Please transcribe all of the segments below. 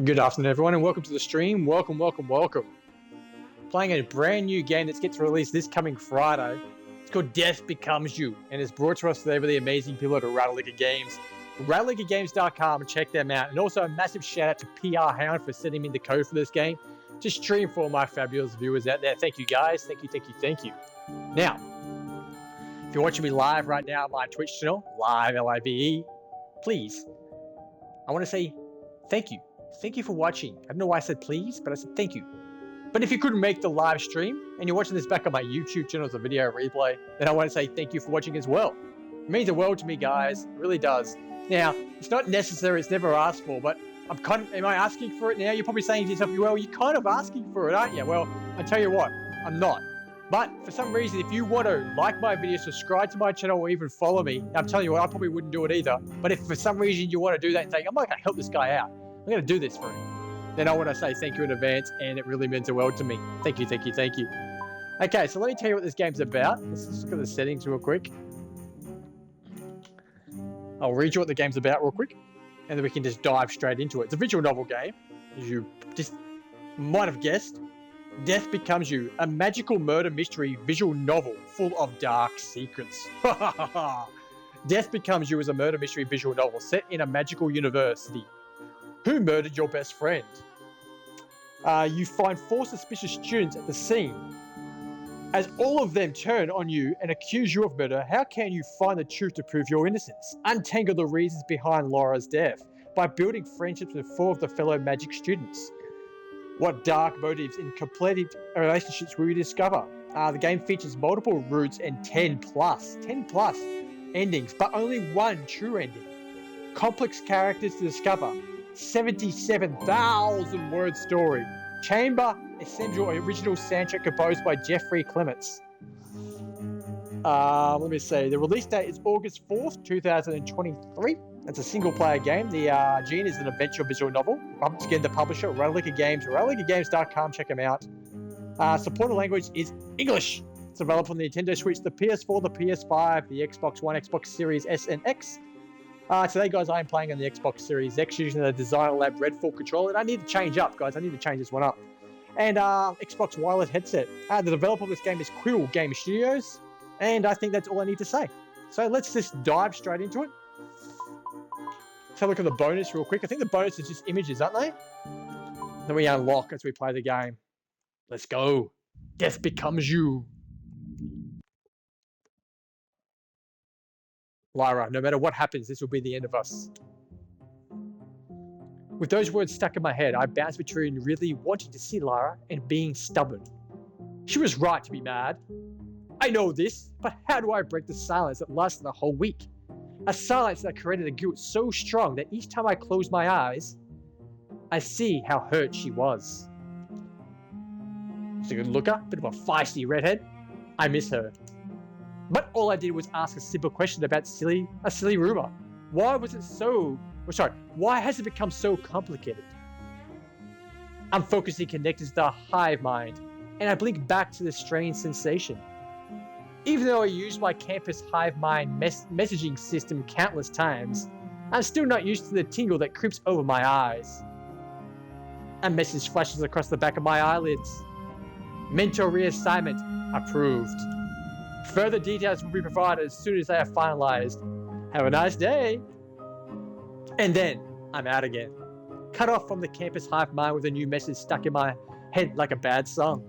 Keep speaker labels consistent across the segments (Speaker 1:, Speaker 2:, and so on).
Speaker 1: Good afternoon, everyone, and welcome to the stream. Welcome. Playing a brand new game that gets released this coming Friday. It's called Death Becomes You, and it's brought to us today by the amazing people at Ratalaika Games. RatalaikaGames.com, check them out. And also a massive shout out to PR Hound for sending me the code for this game to stream for all my fabulous viewers out there. Thank you, guys. Thank you. Now, if you're watching me live right now on my Twitch channel, live, L-I-V-E, please, I want to say thank you. Thank you for watching. I don't know why I said please, but I said thank you. But if you couldn't make the live stream and you're watching this back on my YouTube channel as a video replay, then I want to say thank you for watching as well. It means the world to me, guys. It really does. Now, it's not necessary. It's never asked for, but am I asking for it now? You're probably saying to yourself, well, you're kind of asking for it, aren't you? Well, I tell you what, I'm not. But for some reason, if you want to like my video, subscribe to my channel, or even follow me, I'm telling you what, I probably wouldn't do it either. But if for some reason you want to do that and say, I'm not going to help this guy out, I'm going to do this for him, then I want to say thank you in advance, and it really means the world to me. Thank you. Okay, so let me tell you what this game's about. Let's just look at the settings real quick. I'll read you what the game's about real quick, and then we can just dive straight into it. It's a visual novel game, as you just might have guessed. Death Becomes You, a magical murder mystery visual novel full of dark secrets. Death Becomes You is a murder mystery visual novel set in a magical university. Who murdered your best friend? You find 4 suspicious students at the scene. As all of them turn on you and accuse you of murder, how can you find the truth to prove your innocence? Untangle the reasons behind Laura's death by building friendships with 4 of the fellow magic students. What dark motives in completed relationships will you discover? The game features multiple routes and 10 plus endings, but only one true ending. Complex characters to discover. 77,000 word story. Chamber Essential original soundtrack composed by Jeffrey Clements. Let me see. The release date is August 4th, 2023. It's a single player game. The Gene is an adventure visual novel. Once again, the publisher, Ratalaika Games. RatalaikaGames.com, check them out. Supported language is English. It's available on the Nintendo Switch, the PS4, the PS5, the Xbox One, Xbox Series S and X. Today, guys, I am playing on the Xbox Series X using the Designer Lab Redfall controller, and I need to change up, guys. I need to change this one up. And Xbox wireless headset. The developer of this game is Quill Game Studios, and I think that's all I need to say. So let's just dive straight into it. Let's have a look at the bonus real quick. I think the bonus is just images, aren't they? Then we unlock as we play the game. Let's go. Death Becomes You. Lyra, no matter what happens, this will be the end of us. With those words stuck in my head, I bounced between really wanting to see Lyra and being stubborn. She was right to be mad. I know this, but how do I break the silence that lasted a whole week? A silence that created a guilt so strong that each time I close my eyes, I see how hurt she was. She's a good looker, bit of a feisty redhead. I miss her. But all I did was ask a simple question about a silly rumor. Why has it become so complicated? I'm focusing connected to the hive mind, and I blink back to the strange sensation. Even though I used my campus hive mind messaging system countless times, I'm still not used to the tingle that creeps over my eyes. A message flashes across the back of my eyelids. Mental reassignment approved. Further details will be provided as soon as they are finalized. Have a nice day. And then I'm out again. Cut off from the campus hive mind with a new message stuck in my head like a bad song.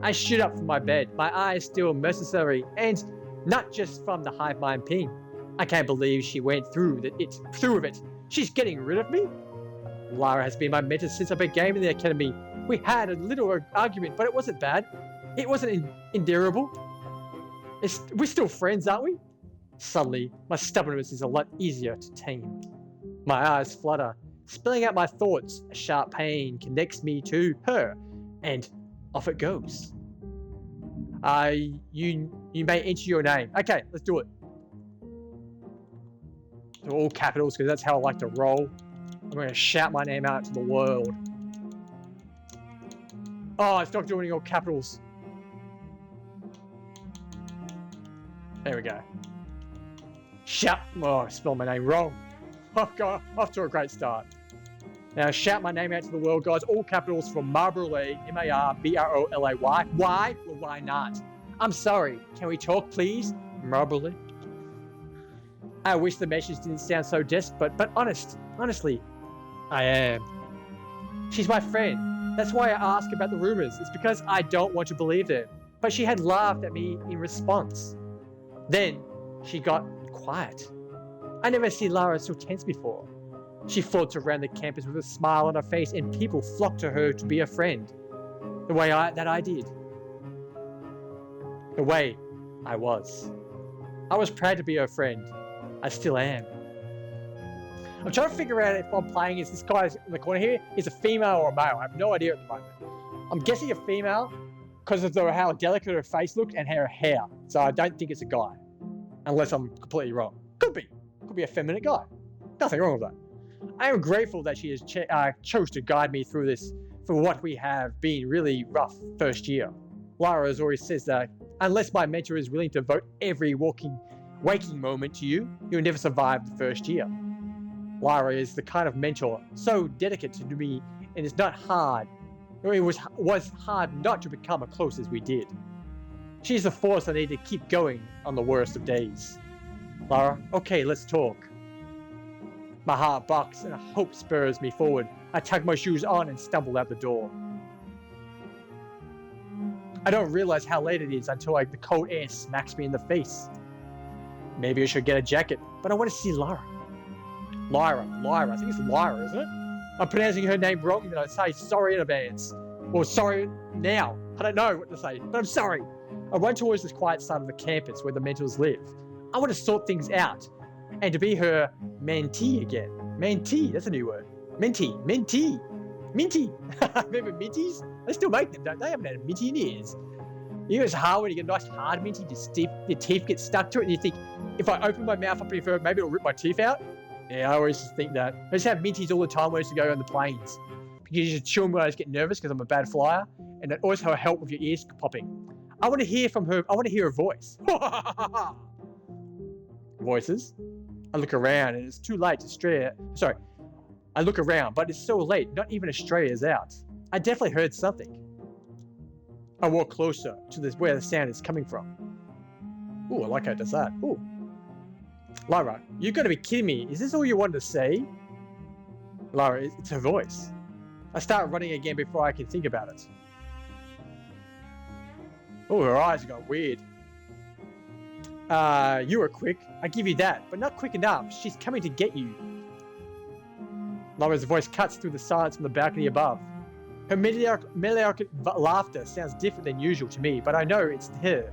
Speaker 1: I shoot up from my bed, my eyes still mercenary, and not just from the hive mind ping. I can't believe she went through with it. She's getting rid of me? Lara has been my mentor since I began in the academy. We had a little argument, but it wasn't bad. It wasn't endearable. We're still friends, aren't we? Suddenly, my stubbornness is a lot easier to tame. My eyes flutter, spilling out my thoughts. A sharp pain connects me to her, and off it goes. You may enter your name. Okay, let's do it. All capitals, because that's how I like to roll. I'm going to shout my name out to the world. Oh, it's not doing all capitals. There we go. Shout. Oh, I spelled my name wrong. I've got off to a great start. Now shout my name out to the world, guys. All capitals from Marbrolay, Marbrolay. Why? Well, why not? I'm sorry. Can we talk, please? Marbrolay. I wish the message didn't sound so desperate, but honestly, I am. She's my friend. That's why I ask about the rumors. It's because I don't want to believe them. But she had laughed at me in response. Then she got quiet. I never seen Lara so tense before. She floats around the campus with a smile on her face, and people flocked to her to be a friend. The way I did. The way I was. I was proud to be her friend. I still am. I'm trying to figure out if I'm playing as this guy in the corner here is a female or a male. I have no idea at the moment. I'm guessing a female because of how delicate her face looked and her hair. So I don't think it's a guy. Unless I'm completely wrong. Could be. Could be a feminine guy. Nothing wrong with that. I am grateful that she has chose to guide me through this for what we have been really rough first year. Lara has always says that unless my mentor is willing to devote every waking moment to you, you'll never survive the first year. Lara is the kind of mentor so dedicated to me, and it's not hard. It was hard not to become as close as we did. She's the force I need to keep going on the worst of days. Lara, okay, let's talk. My heart bucks and hope spurs me forward. I tug my shoes on and stumble out the door. I don't realize how late it is until the cold air smacks me in the face. Maybe I should get a jacket, but I want to see Lara. Lyra. I think it's Lyra, isn't it? I'm pronouncing her name wrong, and I say sorry in advance. Or sorry now. I don't know what to say, but I'm sorry. I run towards this quiet side of the campus where the mentors live. I want to sort things out, and to be her mentee again. Mentee, that's a new word. Minty. Remember minties? They still make them, don't they? I haven't had a minty in years. You know it's hard when you get a nice hard minty, your teeth get stuck to it, and you think, if I open my mouth up any further, maybe it'll rip my teeth out. Yeah, I always just think that. I just have minties all the time when I used to go on the planes. Because you just chew them when I just get nervous because I'm a bad flyer, and it also helps with your ears popping. I want to hear from her. I want to hear her voice. Voices. I look around and it's too late to stray. Sorry. I look around, but it's so late, not even Australia's out. I definitely heard something. I walk closer to where the sound is coming from. Ooh, I like how it does that. Ooh. Lara, you're going to be kidding me. Is this all you wanted to say? Lara, it's her voice. I start running again before I can think about it. Oh, her eyes got weird. You were quick. I give you that, but not quick enough. She's coming to get you. Lara's voice cuts through the silence from the balcony above. Her mediocre laughter sounds different than usual to me, but I know it's her.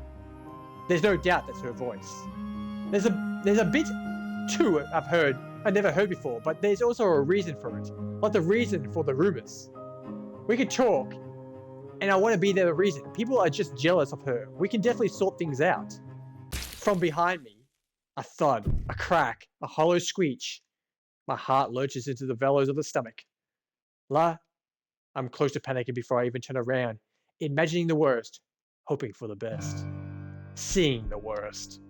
Speaker 1: There's no doubt that's her voice. There's a bit too I've never heard before, but there's also a reason for it. Like the reason for the rumors. We could talk, and I want to be the reason. People are just jealous of her. We can definitely sort things out. From behind me, a thud, a crack, a hollow screech. My heart lurches into the bellows of the stomach. I'm close to panicking before I even turn around, imagining the worst, hoping for the best, seeing the worst.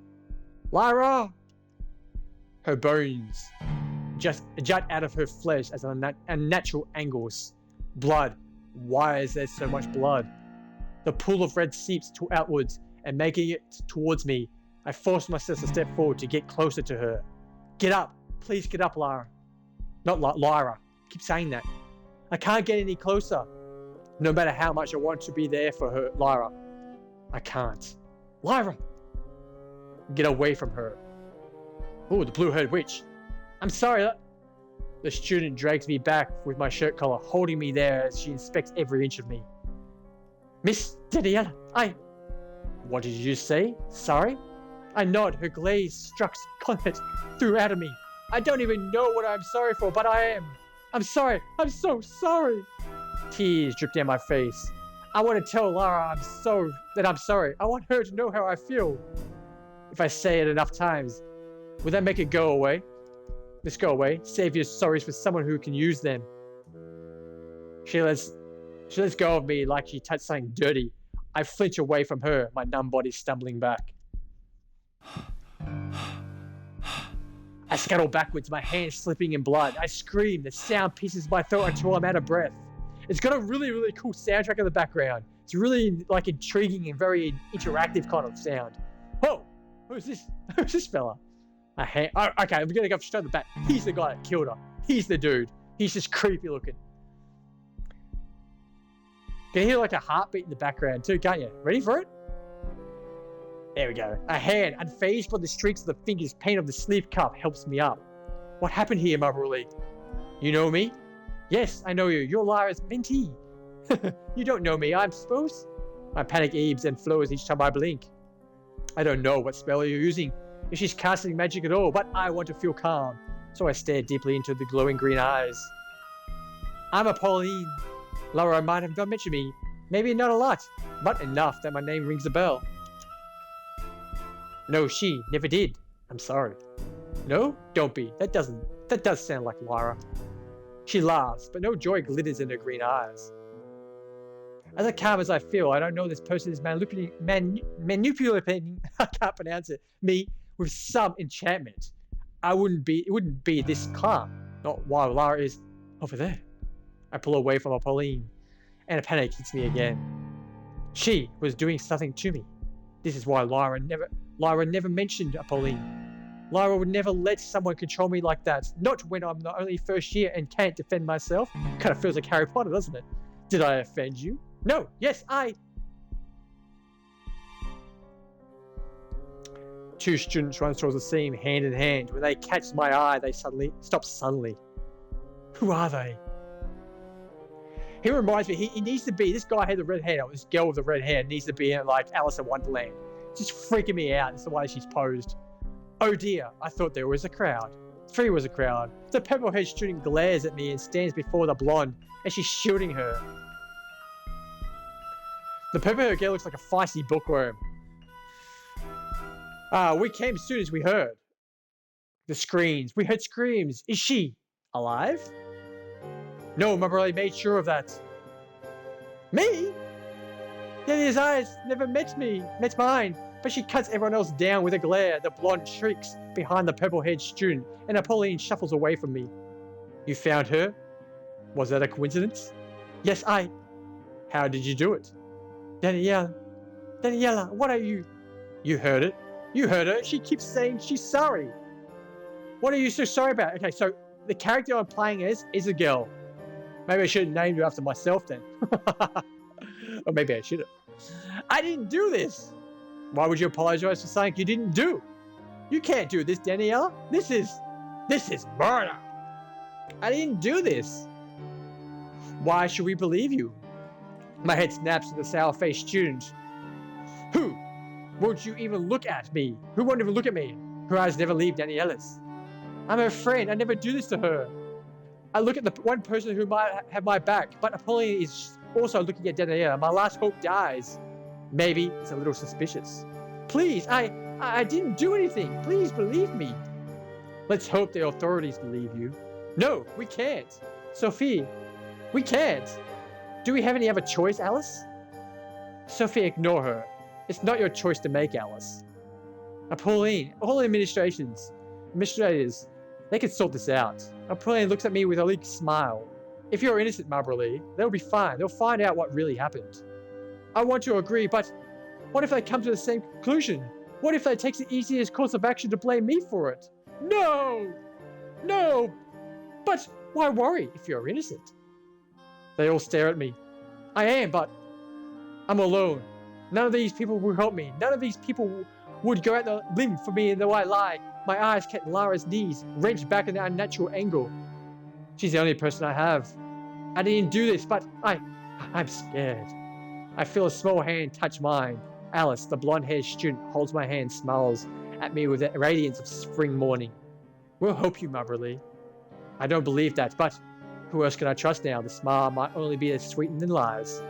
Speaker 1: Lyra! Her bones just jut out of her flesh as unnatural angles. Blood. Why is there so much blood? The pool of red seeps outwards and making it towards me. I force myself to step forward to get closer to her. Get up. Please get up, Lyra. Not Lyra. I keep saying that. I can't get any closer. No matter how much I want to be there for her, Lyra. I can't. Lyra! Get away from her. Oh, the blue-haired witch. I'm sorry. The student drags me back with my shirt collar, holding me there as she inspects every inch of me. Miss Daniela, What did you say? Sorry? I nod, her glaze struck content throughout of me. I don't even know what I'm sorry for, but I am. I'm sorry. I'm so sorry. Tears drip down my face. I want to tell Lara I'm sorry. I want her to know how I feel. If I say it enough times, will that make it go away? Let's go away. Save your sorries for someone who can use them. She lets go of me like she touched something dirty. I flinch away from her, my numb body stumbling back. I scuttle backwards, my hands slipping in blood. I scream, the sound pierces my throat until I'm out of breath. It's got a really, really cool soundtrack in the background. It's really like intriguing and very interactive kind of sound. Oh, who's this? Who's this fella? Okay, I'm gonna go straight to the back. He's the guy that killed her. He's the dude. He's just creepy looking. Can you hear like a heartbeat in the background too, can't you? Ready for it? There we go. A hand, unfazed by the streaks of the fingers paint of the sleeve cuff, helps me up. What happened here, Marbury? You know me? Yes, I know you. You're Lara's mentee. You don't know me, I'm supposed? My panic ebbs and flows each time I blink. I don't know what spell you're using, if she's casting magic at all, but I want to feel calm, so I stare deeply into the glowing green eyes. I'm Pauline. Lara might have not mentioned me. Maybe not a lot, but enough that my name rings a bell. No, she never did. I'm sorry. No? Don't be. That does sound like Lara. She laughs, but no joy glitters in her green eyes. As calm as I feel, I don't know this person is manipulating, I can't pronounce it, me with some enchantment. It wouldn't be this calm, not while Lara is over there. I pull away from Pauline, and a panic hits me again. She was doing something to me. This is why Lara never mentioned Pauline. Lara would never let someone control me like that. Not when I'm not only first year and can't defend myself. Kind of feels like Harry Potter, doesn't it? Did I offend you? No. Yes, Two students run towards the scene hand in hand. When they catch my eye, they stop suddenly. Who are they? He reminds me, he needs to be, this guy had the red hair, this girl with the red hair needs to be in like Alice in Wonderland. Just freaking me out, it's the way she's posed. Oh dear, I thought there was a crowd. 3 was a crowd. The purple-haired student glares at me and stands before the blonde as she's shielding her. The purple-haired girl looks like a feisty bookworm. We came as soon as we heard. The screams. We heard screams. Is she alive? No, my brother made sure of that. Me? Daddy's eyes never met mine, but she cuts everyone else down with a glare. The blonde shrieks behind the purple-haired student, and Pauline shuffles away from me. You found her? Was that a coincidence? Yes, How did you do it? Daniela, what are you? You heard it. You heard her. She keeps saying she's sorry. What are you so sorry about? Okay, so the character I'm playing is a girl. Maybe I should have named her after myself then. Or maybe I should have. I didn't do this. Why would you apologize for something you didn't do? You can't do this, Daniela. This is murder. I didn't do this. Why should we believe you? My head snaps to the sour-faced student. Who? Won't you even look at me? Who won't even look at me? Her eyes never leave Daniela's. I'm her friend. I never do this to her. I look at the one person who might have my back, but Pauline is also looking at Daniela. My last hope dies. Maybe it's a little suspicious. Please, I didn't do anything. Please believe me. Let's hope the authorities believe you. No, we can't. Sophie, we can't. Do we have any other choice, Alice? Sophie, ignore her. It's not your choice to make, Alice. Pauline, all administrators, they can sort this out. Pauline looks at me with a weak smile. If you're innocent, Marbury, they'll be fine. They'll find out what really happened. I want to agree, but what if they come to the same conclusion? What if they take the easiest course of action to blame me for it? No! No! But why worry if you're innocent? They all stare at me. I am, but I'm alone. None of these people will help me. None of these people would go out the limb for me in the way I lie. My eyes catch Lara's knees, wrenched back in an unnatural angle. She's the only person I have. I didn't do this, but I'm scared. I feel a small hand touch mine. Alice, the blonde-haired student, holds my hand, smiles at me with the radiance of spring morning. We'll help you, Marbury. I don't believe that, but who else can I trust now? The smile might only be as sweetened than lies.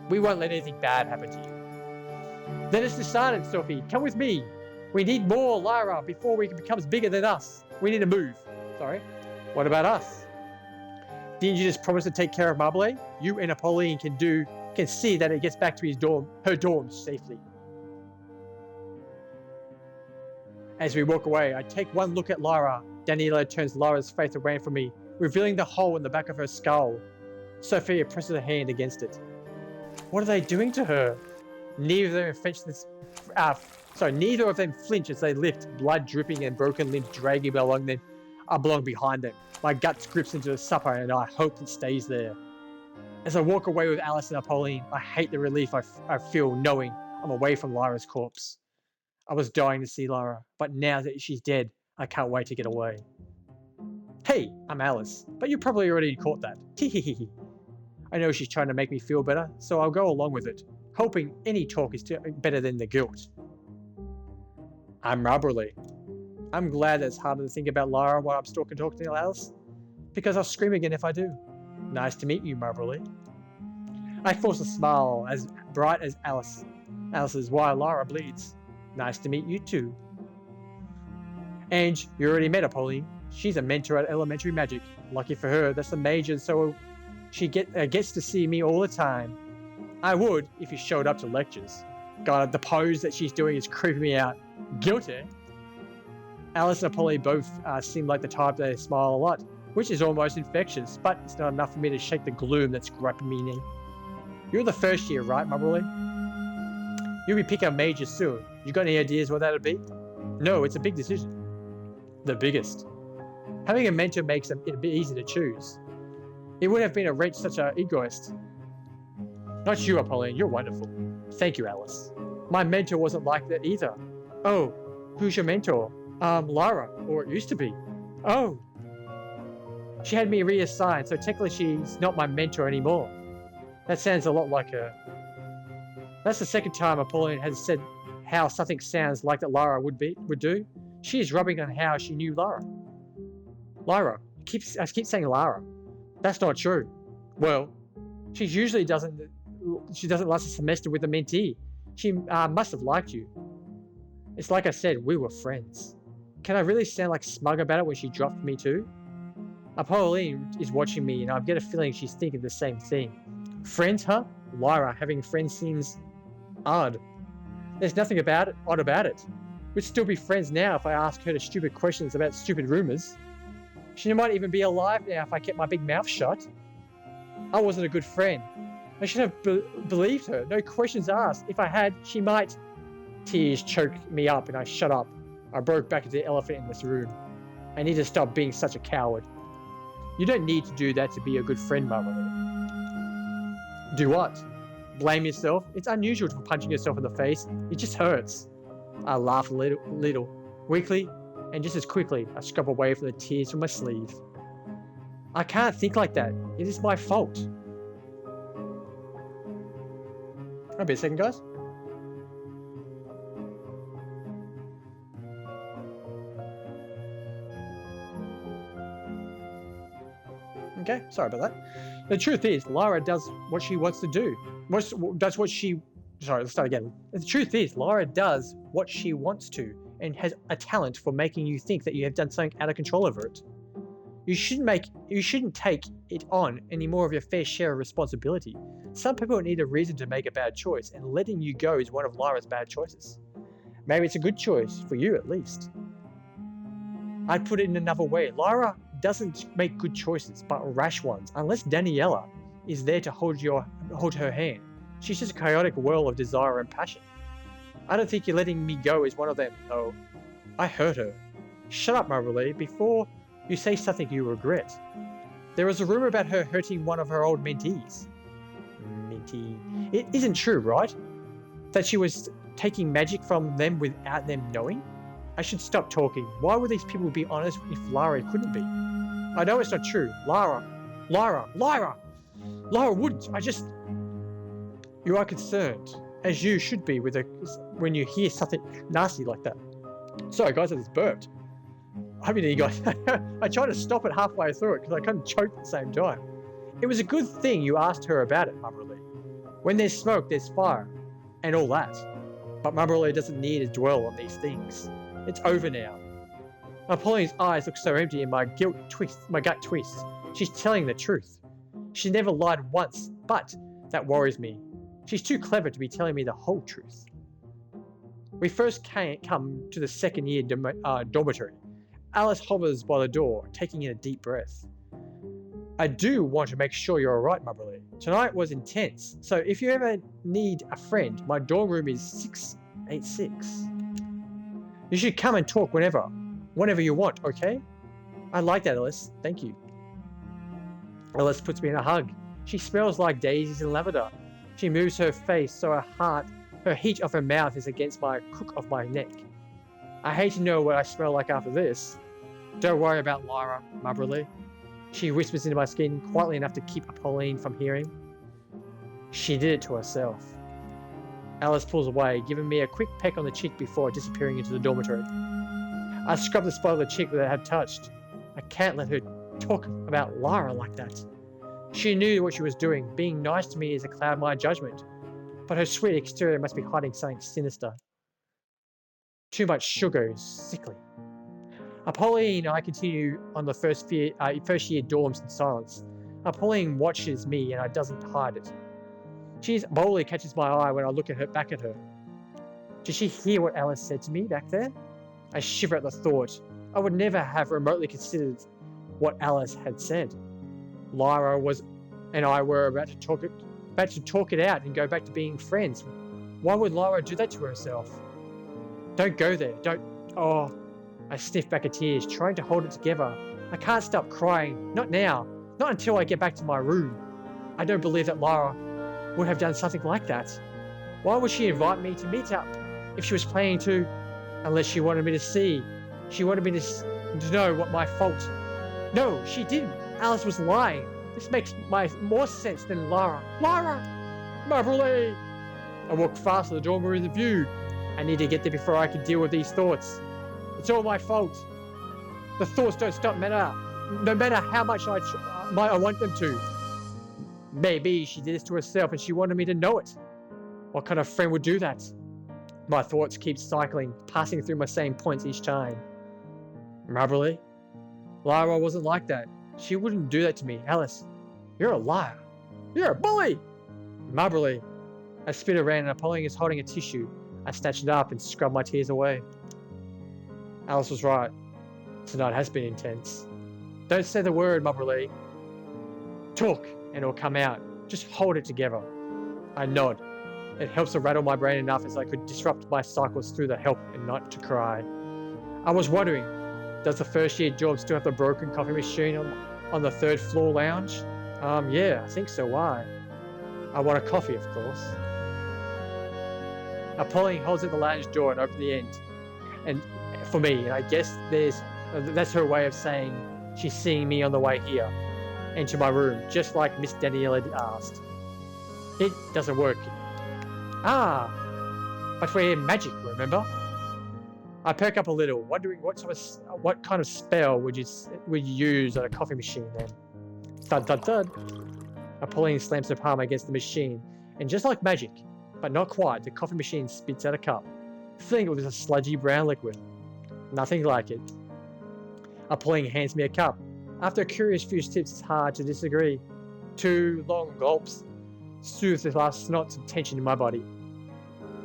Speaker 1: We won't let anything bad happen to you. Then it's decided, Sophie. Come with me. We need more Lara before we becomes bigger than us. We need to move. Sorry. What about us? Didn't you just promise to take care of Marbury? You and Pauline can see that it gets back to her dorm safely. As we walk away, I take one look at Lara. Daniela turns Lara's face away from me, revealing the hole in the back of her skull. Sophia presses her hand against it. What are they doing to her? Neither of them flinch as they lift, blood dripping and broken limbs dragging along behind them. My gut grips into the supper and I hope it stays there. As I walk away with Alice and Apolline, I hate the relief I feel knowing I'm away from Lara's corpse. I was dying to see Lara, but now that she's dead, I can't wait to get away. Hey, I'm Alice, but you probably already caught that. Hehehe. I know she's trying to make me feel better, so I'll go along with it, hoping any talk is better than the guilt. I'm Rubberly. I'm glad that it's harder to think about Lara while I'm talking to Alice, because I'll scream again if I do. Nice to meet you, Rubberly. I force a smile as bright as Alice's while Lara bleeds. Nice to meet you too. And you already met Apolline. She's a mentor at elementary magic. Lucky for her, that's a major, so she gets to see me all the time. I would if you showed up to lectures. God, the pose that she's doing is creeping me out. Guilty. Alice and Apolline both seem like the type that smile a lot, which is almost infectious, but it's not enough for me to shake the gloom that's gripping me in. You're the first year, right, Mumberly? You'll be picking a major soon. You got any ideas what that'll be? No, it's a big decision. The biggest. Having a mentor makes it a bit easy to choose. It would have been a wrench such an egoist. Not you, Apolline, you're wonderful. Thank you, Alice. My mentor wasn't like that either. Oh, who's your mentor? Lara, or it used to be. Oh. She had me reassigned, so technically she's not my mentor anymore. That sounds a lot like her. That's the second time Apolline has said how something sounds like that Lara would do. She is rubbing on how she knew Lara. Lara. I keep saying Lara. That's not true. Well, she doesn't last a semester with a mentee. She must have liked you. It's like I said, we were friends. Can I really sound like smug about it when she dropped me too? Apolline is watching me and I get a feeling she's thinking the same thing. Friends, huh? Lyra, having friends seems odd. There's nothing odd about it. We'd still be friends now if I asked her stupid questions about stupid rumors. She might even be alive now if I kept my big mouth shut. I wasn't a good friend. I should have believed her. No questions asked. If I had, she might. Tears choked me up and I shut up. I broke back into the elephant in this room. I need to stop being such a coward. You don't need to do that to be a good friend, Mumberly. Do what? Blame yourself? It's unusual for punching yourself in the face. It just hurts. I laugh a little, weakly, and just as quickly, I scrub away from the tears from my sleeve. I can't think like that. It is my fault. I'll be a second, guys. Okay, sorry about that. The truth is, Lara does what she wants to do. Sorry, let's start again. The truth is, Lara does what she wants to and has a talent for making you think that you have done something out of control over it. You shouldn't take it on any more of your fair share of responsibility. Some people need a reason to make a bad choice, and letting you go is one of Lara's bad choices. Maybe it's a good choice, for you at least. I'd put it in another way. Lara doesn't make good choices, but rash ones, unless Daniela is there to hold her hand. She's just a chaotic whirl of desire and passion. I don't think you're letting me go is one of them, though. I hurt her. Shut up, Mumberly, before you say something you regret. There was a rumor about her hurting one of her old mentees. Mentee. It isn't true, right? That she was taking magic from them without them knowing? I should stop talking. Why would these people be honest if Lara couldn't be? I know it's not true. Lara wouldn't. You are concerned, as you should be when you hear something nasty like that. Sorry guys, I just burped. I mean, you guys, I tried to stop it halfway through it because I couldn't choke at the same time. It was a good thing you asked her about it, Mumberly. When there's smoke, there's fire, and all that. But Mumberly doesn't need to dwell on these things. It's over now. Apolline's eyes look so empty and my gut twists. She's telling the truth. She never lied once, but that worries me. She's too clever to be telling me the whole truth. We first come to the second year dormitory. Alice hovers by the door, taking in a deep breath. I do want to make sure you're alright, Mumberly. Tonight was intense, so if you ever need a friend, my dorm room is 686. You should come and talk whenever you want, okay? I like that, Alice. Thank you. Alice puts me in a hug. She smells like daisies and lavender. She moves her face so her heat of her mouth is against my crook of my neck. I hate to know what I smell like after this. Don't worry about Lyra, Mumberly. She whispers into my skin quietly enough to keep Apolline from hearing. She did it to herself. Alice pulls away, giving me a quick peck on the cheek before disappearing into the dormitory. I scrub the spot of the cheek that I had touched. I can't let her talk about Lyra like that. She knew what she was doing. Being nice to me is a cloud in my judgment. But her sweet exterior must be hiding something sinister. Too much sugar is sickly. Apolline and I continue on the first year dorms in silence. Apolline watches me and I doesn't hide it. She boldly catches my eye when I look back at her. Did she hear what Alice said to me back there? I shiver at the thought. I would never have remotely considered what Alice had said. Lyra and I were about to talk it out and go back to being friends. Why would Lyra do that to herself? Don't go there. Oh. I sniff back at tears, trying to hold it together. I can't stop crying. Not now. Not until I get back to my room. I don't believe that Lyra would have done something like that. Why would she invite me to meet up if she was planning to? Unless she wanted me to see. She wanted me to know what my fault. No, she didn't. Alice was lying. This makes more sense than Lyra. Lyra! Mumberly! I walk fast to the dormitory in the view. I need to get there before I can deal with these thoughts. It's all my fault. The thoughts don't stop no matter how much I want them to. Maybe she did this to herself and she wanted me to know it. What kind of friend would do that? My thoughts keep cycling, passing through my same points each time. Mumberly? Lyra wasn't like that. She wouldn't do that to me. Alice, you're a liar. You're a bully. Mumberly. I spin around and Apolline is holding a tissue. I snatch it up and scrub my tears away. Alice was right. Tonight has been intense. Don't say the word, Mumberly. Talk, and it'll come out. Just hold it together. I nod. It helps to rattle my brain enough as I could disrupt my cycles through the help and not to cry. I was wondering, does the first year job still have the broken coffee machine on the third floor lounge? Yeah, I think so. Why? I want a coffee, of course. Apolline holds at the lounge door and opens the end. And for me, and I guess that's her way of saying she's seeing me on the way here into my room, just like Miss Danielle had asked. It doesn't work. But we're in magic, remember? I perk up a little, wondering what kind of spell would you use on a coffee machine then? Thud, thud, thud. Apolline slams her palm against the machine, and just like magic, but not quite, the coffee machine spits out a cup, filling it with a sludgy brown liquid. Nothing like it. Apolline hands me a cup. After a curious few sips, it's hard to disagree. 2 long gulps soothe the last knots of tension in my body.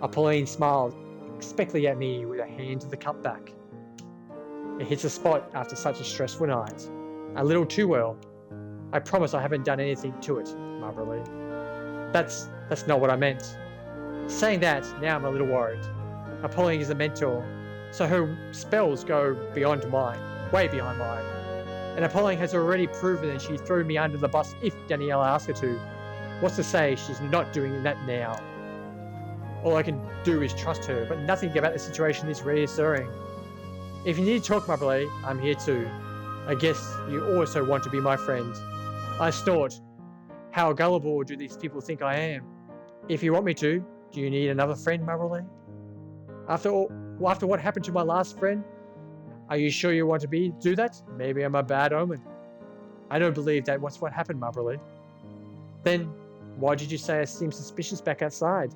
Speaker 1: Apolline smiles expectantly at me with a hand to the cup back. It hits a spot after such a stressful night. A little too well. I promise I haven't done anything to it, Mumberly. That's not what I meant. Saying that, now I'm a little worried. Apolline is a mentor, so her spells go beyond mine, way beyond mine. And Apolline has already proven that she'd throw me under the bus if Danielle asked her to. What's to say she's not doing that now? All I can do is trust her, but nothing about the situation is reassuring. If you need to talk, Mumberly, I'm here too. I guess you also want to be my friend. I snort. How gullible do these people think I am? If you want me to, do you need another friend, Mumberly? After what happened to my last friend, are you sure you want to do that? Maybe I'm a bad omen. I don't believe that was what happened, Mumberly. Then, why did you say I seem suspicious back outside?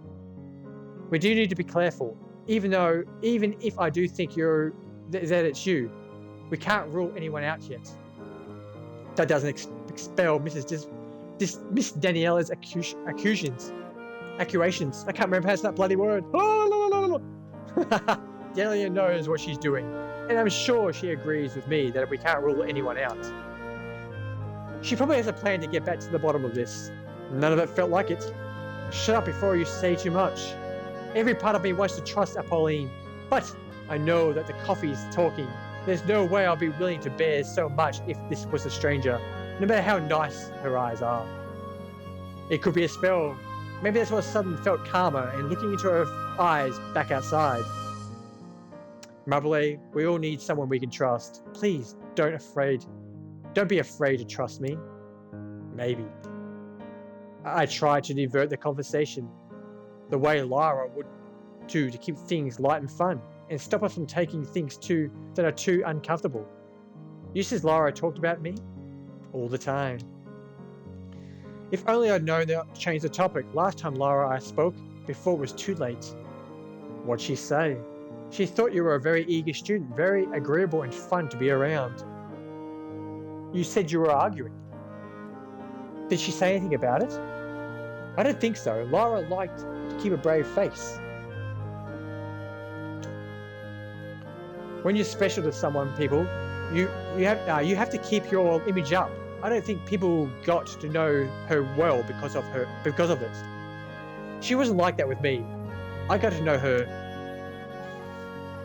Speaker 1: We do need to be careful, even if I do think that it's you. We can't rule anyone out yet. That doesn't expel Miss Daniela's accusations. I can't remember how to say that bloody word. Delia knows what she's doing, and I'm sure she agrees with me that we can't rule anyone out. She probably has a plan to get back to the bottom of this. None of it felt like it. Shut up before you say too much. Every part of me wants to trust Apolline, but I know that the coffee's talking. There's no way I'll be willing to bear so much if this was a stranger, no matter how nice her eyes are. It could be a spell. Maybe that's why suddenly felt calmer and looking into her eyes back outside. Marble, we all need someone we can trust. Please, don't be afraid to trust me. Maybe. I tried to divert the conversation, the way Lyra would to keep things light and fun, and stop us from taking things that are too uncomfortable. You says Lyra talked about me? All the time. If only I'd known to change the topic last time Lyra I spoke, before it was too late. What'd she say? She thought you were a very eager student, very agreeable and fun to be around. You said you were arguing. Did she say anything about it? I don't think so. Lyra liked to keep a brave face. When you're special to someone, people, you have to keep your image up. I don't think people got to know her well because of it. She wasn't like that with me. I got to know her.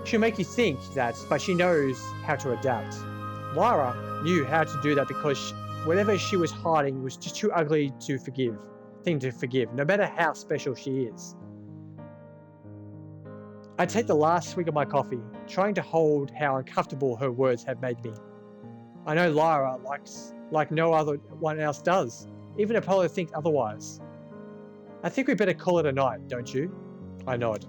Speaker 1: She'll make you think that, but she knows how to adapt. Lyra knew how to do that because whatever she was hiding was just too ugly to forgive, no matter how special she is. I take the last swig of my coffee, trying to hold how uncomfortable her words have made me. I know Lyra likes like no other one else does. Even Apollo thinks otherwise. I think we better call it a night, don't you? I nod.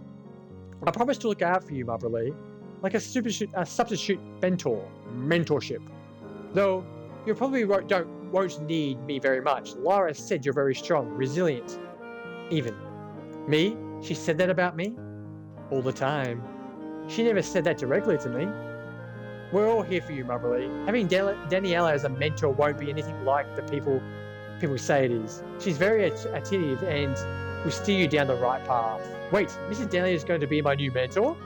Speaker 1: I promise to look out for you, Marble, like a substitute mentorship. Though you probably won't need me very much. Lyra said you're very strong, resilient. Even. Me? She said that about me? All the time. She never said that directly to me. We're all here for you, Marble. Having Daniela as a mentor won't be anything like the people say it is. She's very attentive and will steer you down the right path. Wait, Mrs. Daniela is going to be my new mentor?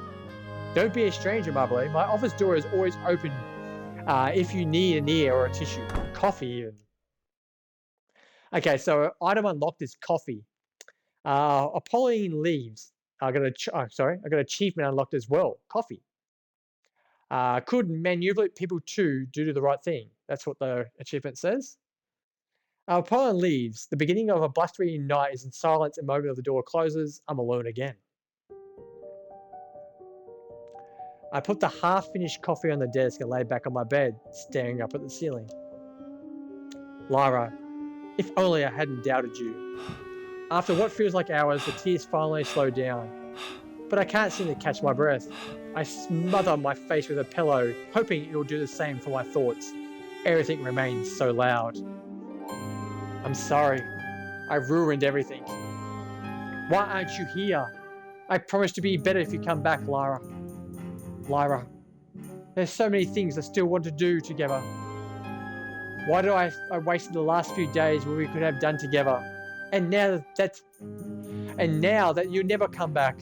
Speaker 1: Don't be a stranger, Marble. My office door is always open if you need an ear or a tissue. Coffee, even. Okay, so item unlocked is coffee. Apolline leaves. I got achievement unlocked as well. Coffee. Could manipulate people to do the right thing. That's what the achievement says. Apolline leaves. The beginning of a blustery night is in silence. The moment of the door closes, I'm alone again. I put the half-finished coffee on the desk and lay back on my bed, staring up at the ceiling. Lyra, if only I hadn't doubted you. After what feels like hours, the tears finally slow down. But I can't seem to catch my breath. I smother my face with a pillow, hoping it'll do the same for my thoughts. Everything remains so loud. I'm sorry. I ruined everything. Why aren't you here? I promise to be better if you come back, Lyra. Lyra, there's so many things I still want to do together. Why did I wasted the last few days where we could have done together? And now that you never come back.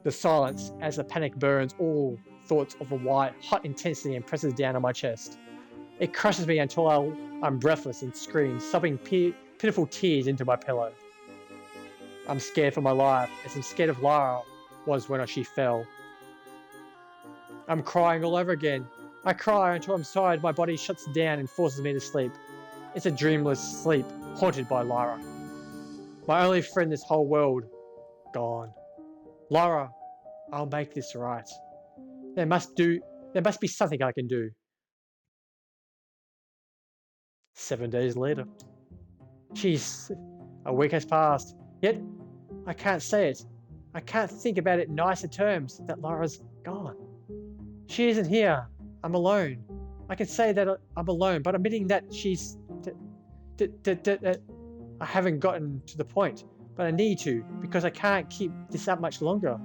Speaker 1: The silence as the panic burns all thoughts of a hot intensity and presses down on my chest. It crushes me until I'm breathless and scream, sobbing pitiful tears into my pillow. I'm scared for my life, as I'm scared of Lyra was when she fell. I'm crying all over again. I cry until I'm tired, my body shuts down and forces me to sleep. It's a dreamless sleep, haunted by Lyra. My only friend in this whole world, gone. Lyra, I'll make this right. There must be something I can do. 7 days later. Jeez, a week has passed, yet I can't say it. I can't think about it in nicer terms that Lyra's gone. She isn't here. I'm alone. I can say that I'm alone, but admitting that she's... I haven't gotten to the point, but I need to, because I can't keep this up much longer.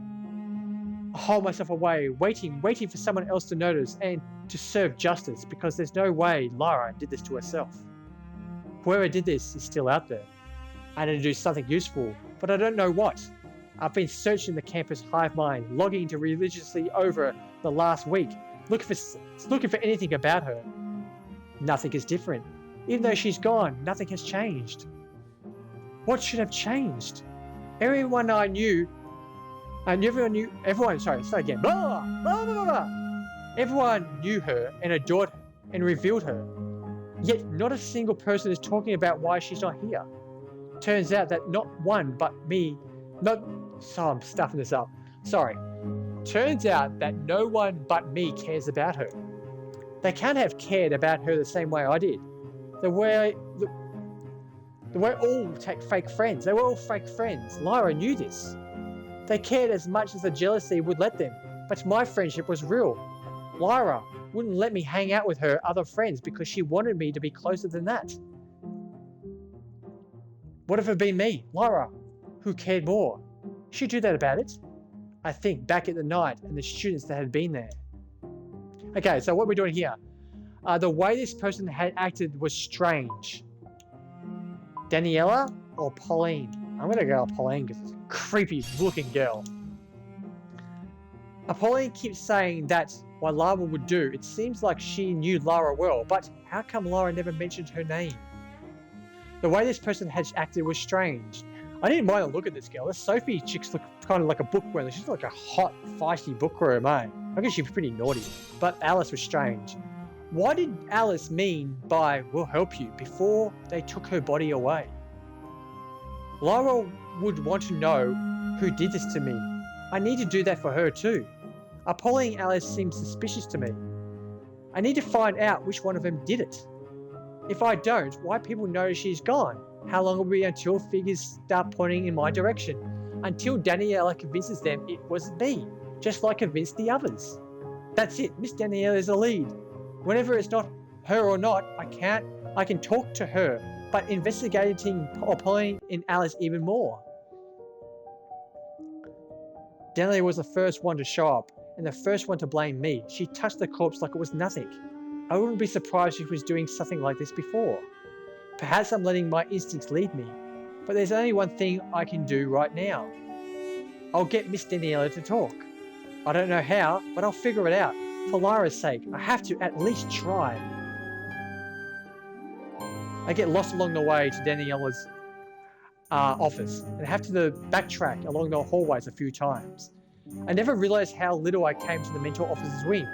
Speaker 1: I hold myself away, waiting for someone else to notice and to serve justice, because there's no way Lyra did this to herself. Whoever did this is still out there. I need to do something useful, but I don't know what. I've been searching the campus hive mind, logging into religiously over the last week, looking for anything about her. Nothing is different. Even though she's gone, nothing has changed. What should have changed? Everyone I knew, everyone knew her and adored her and revealed her. Yet not a single person is talking about why she's not here. Turns out that I'm stuffing this up. Sorry. Turns out that no one but me cares about her. They can't have cared about her the same way I did. They were all fake friends. They were all fake friends. Lyra knew this. They cared as much as the jealousy would let them, but my friendship was real. Lyra wouldn't let me hang out with her other friends because she wanted me to be closer than that. What if it had been me, Lyra, who cared more? She'd do that about it. I think back at the night and the students that had been there. Okay, so what we're doing here. The way this person had acted was strange. Daniela or Pauline? I'm going to go with Pauline because it's a creepy looking girl. Pauline keeps saying that's what Lara would do. It seems like she knew Lara well, but how come Lara never mentioned her name? The way this person had acted was strange. I didn't mind the look at this girl. This Sophie chick's look kind of like a bookworm. She's like a hot, feisty bookworm, eh? I guess she's pretty naughty. But Alice was strange. What did Alice mean by "we'll help you" before they took her body away? Lara would want to know who did this to me. I need to do that for her too. Pauline Alice seems suspicious to me. I need to find out which one of them did it. If I don't, why people know she's gone? How long will it be until figures start pointing in my direction? Until Daniela convinces them it wasn't me, just like convinced the others. That's it, Miss Daniela is the lead. Whenever it's not her or not, I can talk to her, but investigating Pauline and Alice even more. Daniela was the first one to show up, and the first one to blame me. She touched the corpse like it was nothing. I wouldn't be surprised if she was doing something like this before. Perhaps I'm letting my instincts lead me, but there's only one thing I can do right now. I'll get Miss Daniela to talk. I don't know how, but I'll figure it out. For Lyra's sake, I have to at least try. I get lost along the way to Daniela's office and have to backtrack along the hallways a few times. I never realised how little I came to the mental officer's wing,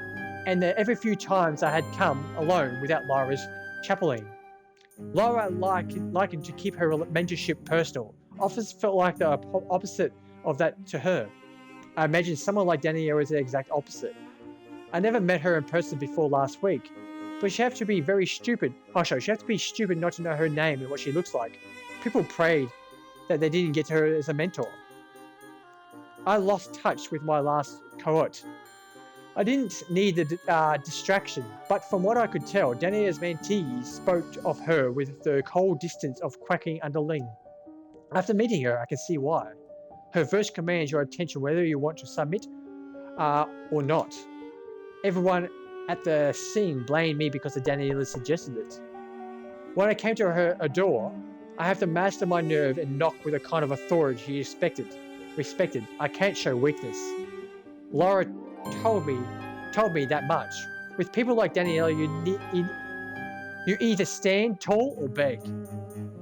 Speaker 1: and that every few times I had come alone without Lyra's chaplain. Lyra likened to keep her mentorship personal. Office felt like the opposite of that to her. I imagine someone like Daniela is the exact opposite. I never met her in person before last week, but she had to be very stupid. She had to be stupid not to know her name and what she looks like. People prayed that they didn't get her as a mentor. I lost touch with my last cohort. I didn't need the distraction, but from what I could tell, Daniela's mentees spoke of her with the cold distance of quacking underling. After meeting her, I can see why. Her verse commands your attention whether you want to submit or not. Everyone at the scene blamed me because Daniela suggested it. When I came to her door, I have to master my nerve and knock with a kind of authority she respected. I can't show weakness. Laura told me that much. With people like Daniela, you either stand tall or beg.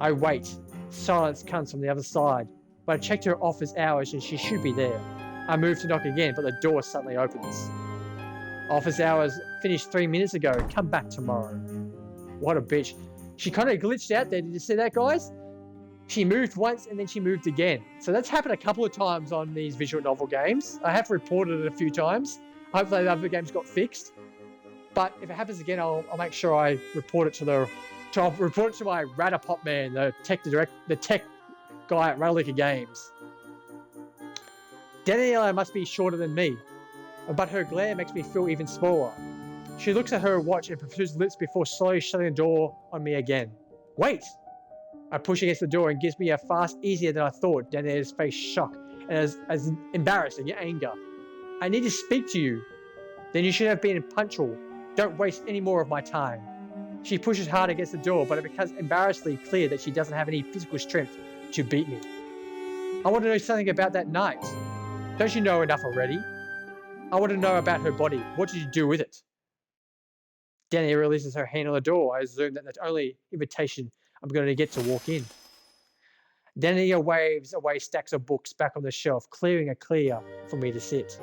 Speaker 1: I wait. Silence comes from the other side, but I checked her office hours and she should be there. I move to knock again, but the door suddenly opens. Office hours finished 3 minutes ago. Come back tomorrow. What a bitch. She kind of glitched out there. Did you see that, guys? She moved once and then she moved again. So that's happened a couple of times on these visual novel games. I have reported it a few times. Hopefully the other games got fixed. But if it happens again, I'll make sure I report it to my Ratapop man, the tech guy at Ratalaika Games. Daniela must be shorter than me, but her glare makes me feel even smaller. She looks at her watch and pursues lips before slowly shutting the door on me again. Wait! I push against the door and gives me a fast easier than I thought. Daniela's face shock and as embarrassed and anger. I need to speak to you. Then you should have been punctual. Don't waste any more of my time. She pushes hard against the door, but it becomes embarrassingly clear that she doesn't have any physical strength to beat me. I want to know something about that night. Don't you know enough already? I want to know about her body. What did you do with it? Danny releases her hand on the door. I assume that that's the only invitation I'm going to get to walk in. Danny waves away stacks of books back on the shelf, clearing a clear for me to sit.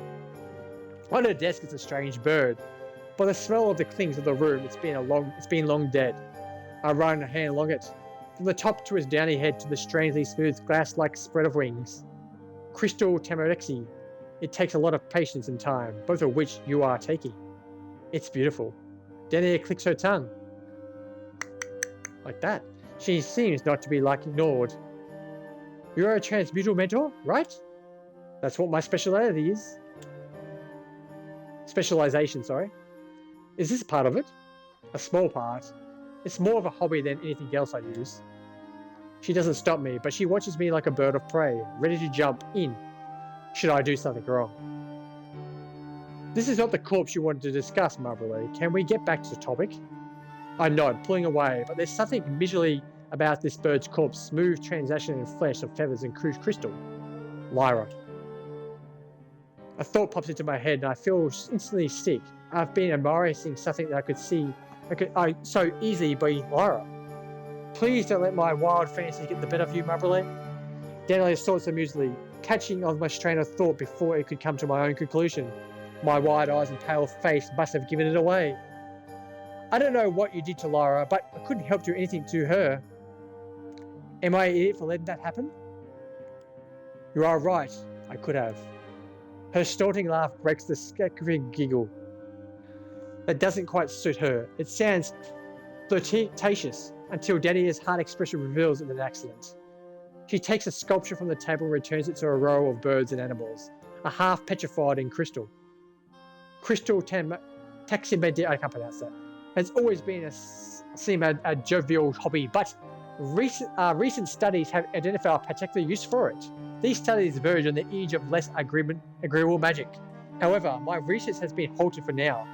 Speaker 1: On her desk is a strange bird. By the smell of the clings of the room, it's been long dead. I run a hand along it, from the top to its downy head to the strangely smooth glass-like spread of wings. Crystal tamarexi. It takes a lot of patience and time, both of which you are taking. It's beautiful. Dania clicks her tongue. Like that. She seems not to be ignored. You're a transmutal mentor, right? That's what my speciality is. Specialization, sorry. Is this part of it? A small part. It's more of a hobby than anything else I use. She doesn't stop me, but she watches me like a bird of prey, ready to jump in should I do something wrong. This is not the corpse you wanted to discuss, Marbury. Can we get back to the topic? I nod, pulling away, but there's something miserly about this bird's corpse, smooth transaction in flesh of feathers and crude crystal. Lyra. A thought pops into my head and I feel instantly sick. I've been admiring something that I could so easily be Lyra. Please don't let my wild fantasy get the better of you, Marbury. Daniel thoughts amusedly, catching on my strain of thought before it could come to my own conclusion. My wide eyes and pale face must have given it away. I don't know what you did to Lyra, but I couldn't help do anything to her. Am I an idiot for letting that happen? You are right, I could have. Her snorting laugh breaks the scattering giggle. That doesn't quite suit her. It sounds flirtatious until Dania's hard expression reveals an accident. She takes a sculpture from the table and returns it to a row of birds and animals, a half petrified in crystal. Crystal taximedia, I can't pronounce that, has always been a jovial hobby, but recent studies have identified a particular use for it. These studies verge on the edge of less agreeable magic. However, my research has been halted for now,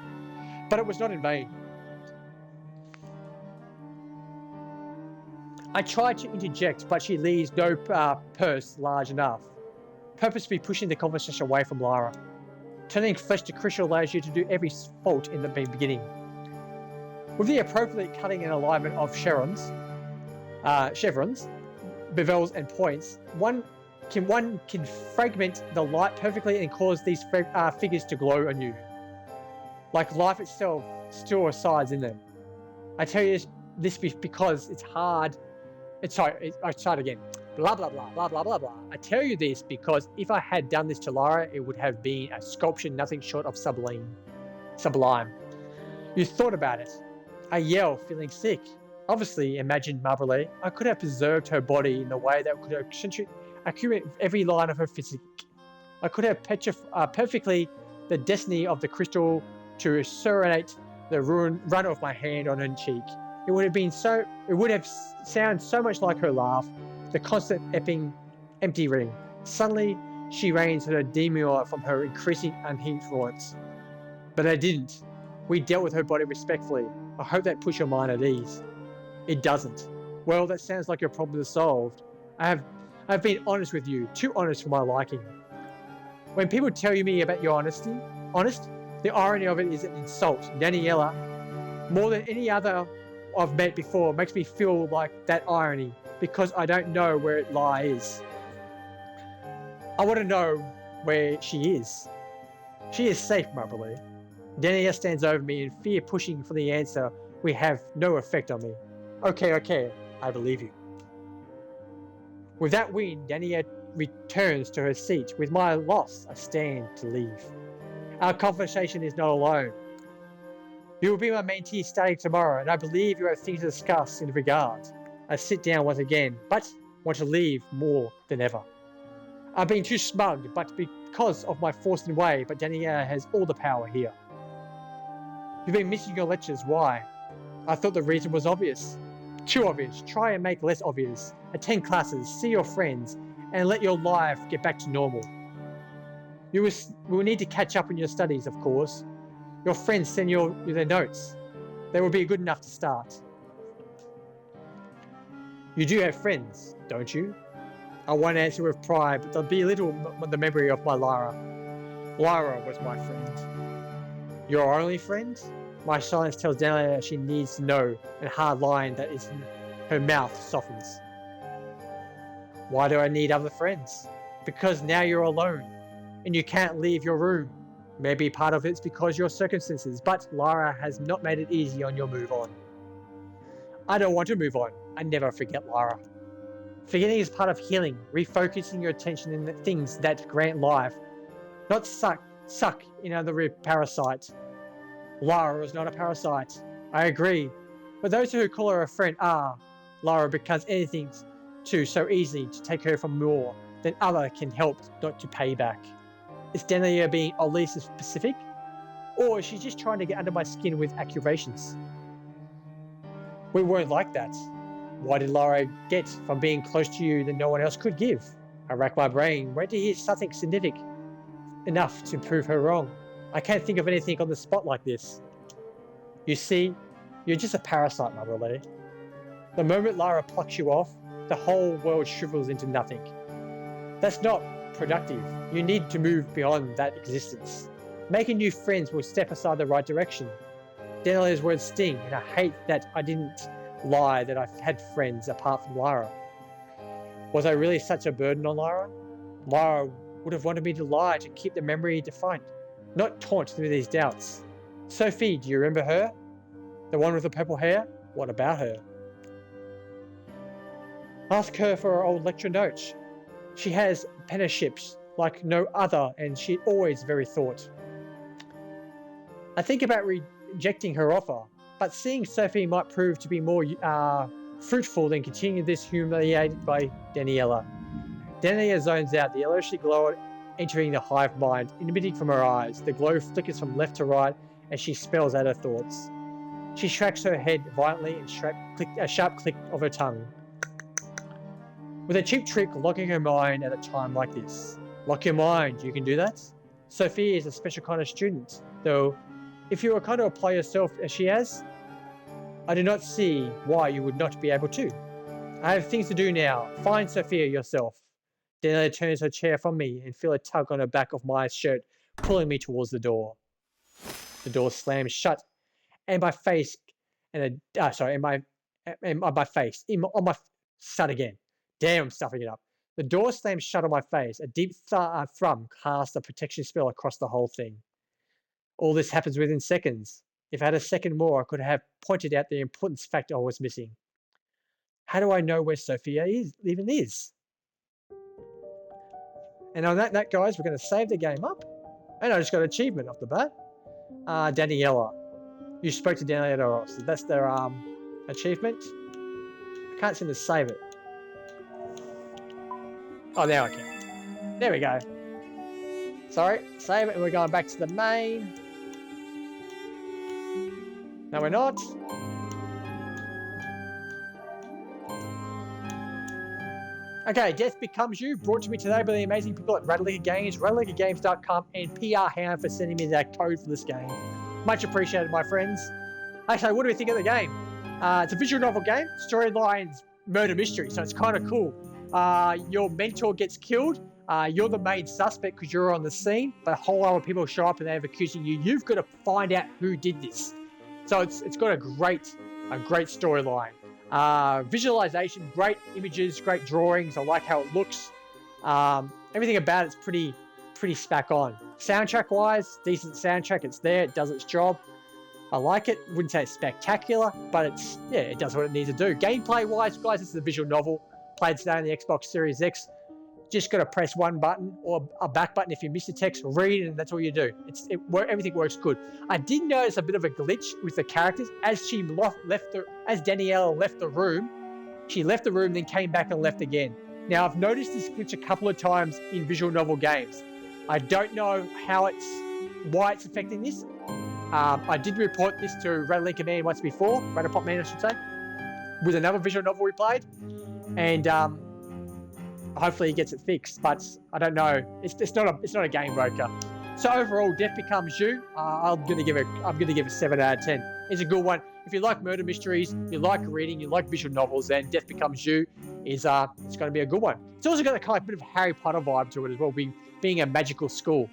Speaker 1: but it was not in vain. I tried to interject, but she leaves no purse large enough, purposefully pushing the conversation away from Lyra. Turning flesh to crystal allows you to do every fault in the beginning. With the appropriate cutting and alignment of chevrons, bevels, and points, one can fragment the light perfectly and cause these figures to glow anew, like life itself still resides in them. I tell you this because it's hard. I start again. Blah, blah, blah, blah, blah, blah, blah. I tell you this because if I had done this to Lyra, it would have been a sculpture nothing short of sublime. You thought about it. I yell, feeling sick. Obviously, imagined Marbury, I could have preserved her body in a way that could accurate every line of her physique. I could have perfectly the destiny of the crystal to serenade the run of my hand on her cheek. It would have sounded so much like her laugh, the constant empty ring. Suddenly, she reigns her demure from her increasing influence. But I didn't. We dealt with her body respectfully. I hope that puts your mind at ease. It doesn't. Well, that sounds like your problem is solved. I've been honest with you, too honest for my liking. When people tell me about your honesty, the irony of it is an insult. Daniela, more than any other I've met before, makes me feel like that irony because I don't know where it lies. I want to know where she is. She is safe, Marbury. Dania stands over me in fear, pushing for the answer will have no effect on me. Okay, I believe you. With that wind, Dania returns to her seat. With my loss, I stand to leave. Our conversation is not alone. You will be my mentee starting tomorrow, and I believe you have things to discuss in regard. I sit down once again, but want to leave more than ever. I've been too smug, but because of my forced way, but Dania has all the power here. You've been missing your lectures, why? I thought the reason was obvious. Too obvious. Try and make less obvious. Attend classes, see your friends, and let your life get back to normal. You will need to catch up on your studies, of course. Your friends send you their notes. They will be good enough to start. You do have friends, don't you? I won't answer with pride, but there'll be a little the memory of my Lara. Lara was my friend. Your only friend? My silence tells Daniela she needs to know, and a hard line that is in her mouth softens. Why do I need other friends? Because now you're alone, and you can't leave your room. Maybe part of it's because your circumstances, but Lara has not made it easy on your move on. I don't want to move on. I never forget Lara. Forgetting is part of healing, refocusing your attention in the things that grant life, not suck in another parasite. Lara is not a parasite. I agree. But those who call her a friend are. Lara becomes anything so easily to take her from more than other can help not to pay back. Is Daniela being oddly specific? Or is she just trying to get under my skin with accusations? We weren't like that. Why did Lara get from being close to you that no one else could give? I rack my brain, waiting to hear something significant enough to prove her wrong. I can't think of anything on the spot like this. You see, you're just a parasite, my lady. The moment Lara plucks you off, the whole world shrivels into nothing. That's not productive. You need to move beyond that existence. Making new friends will step aside the right direction. Daniela's words sting, and I hate that I didn't lie that I've had friends apart from Lara. Was I really such a burden on Lara? Lara would have wanted me to lie to keep the memory defined, not taunt through these doubts. Sophie, do you remember her? The one with the purple hair? What about her? Ask her for her old lecture notes. She has apprenticeships like no other, and she's always very thought. I think about rejecting her offer, but seeing Sophie might prove to be more fruitful than continuing this humiliated by Daniela. Daniela zones out, the yellowish glow entering the hive mind, emitting from her eyes. The glow flickers from left to right as she spells out her thoughts. She shakes her head violently and a sharp click of her tongue. With a cheap trick, locking her mind at a time like this. Lock your mind, you can do that? Sophie is a special kind of student, though if you were kind to apply yourself as she has, I do not see why you would not be able to. I have things to do now. Find Sophia yourself. Daniela turns her chair from me and feel a tug on the back of my shirt, pulling me towards the door. The door slams shut, and my face, on my shut again. Damn, I'm stuffing it up. The door slams shut on my face. A deep thrum casts a protection spell across the whole thing. All this happens within seconds. If I had a second more, I could have pointed out the important fact I was missing. How do I know where Sophia even is? And on that note, guys, we're going to save the game up. And I just got an achievement off the bat. Daniela. You spoke to Daniela, so that's their achievement. I can't seem to save it. Oh, there I can. There we go. Sorry, save it, and we're going back to the main. No, we're not. Okay, Death Becomes You, brought to me today by the amazing people at Ratalaika Games, ratalaikagames.com, and PR Hound for sending me that code for this game. Much appreciated, my friends. Actually, what do we think of the game? It's a visual novel game, storylines, murder mystery, so it's kind of cool. Your mentor gets killed. You're the main suspect because you're on the scene, but a whole lot of people show up and they're accusing you. You've got to find out who did this. So it's got a great storyline. Visualization, great images, great drawings. I like how it looks. Everything about it's pretty spec on. Soundtrack wise, decent soundtrack. It's there. It does its job. I like it. Wouldn't say it's spectacular, but it does what it needs to do. Gameplay wise, guys, this is a visual novel. Played today on the Xbox Series X. Just got to press one button or a back button if you miss the text, read it, and that's all you do. Everything works good. I did notice a bit of a glitch with the characters as Daniela left the room. She left the room, then came back and left again. Now I've noticed this glitch a couple of times in visual novel games. I don't know why it's affecting this. I did report this to Ratalaika Man once before, Ratapop Man I should say, with another visual novel we played, and hopefully he gets it fixed, but I don't know. It's not a game breaker. So overall, Death Becomes You. I'm gonna give it a 7 out of 10. It's a good one. If you like murder mysteries, you like reading, you like visual novels, then Death Becomes You is it's going to be a good one. It's also got a kind of bit of Harry Potter vibe to it as well, being a magical school.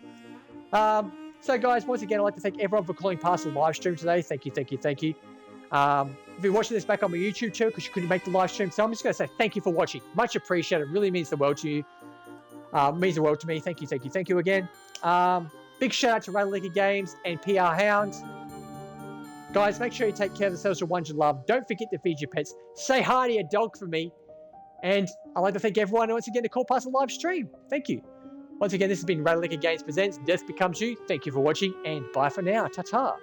Speaker 1: So guys, once again, I'd like to thank everyone for calling past the live stream today. Thank you. If you're watching this back on my YouTube channel because you couldn't make the live stream, so I'm just going to say thank you for watching. Much appreciated. It really means the world to you. Means the world to me. Thank you again. Big shout out to Ratalaika Games and PR Hounds. Guys, make sure you take care of yourselves with ones you love. Don't forget to feed your pets. Say hi to your dog for me. And I'd like to thank everyone once again to call past the live stream. Thank you. Once again, this has been Ratalaika Games Presents Death Becomes You. Thank you for watching, and bye for now. Ta-ta.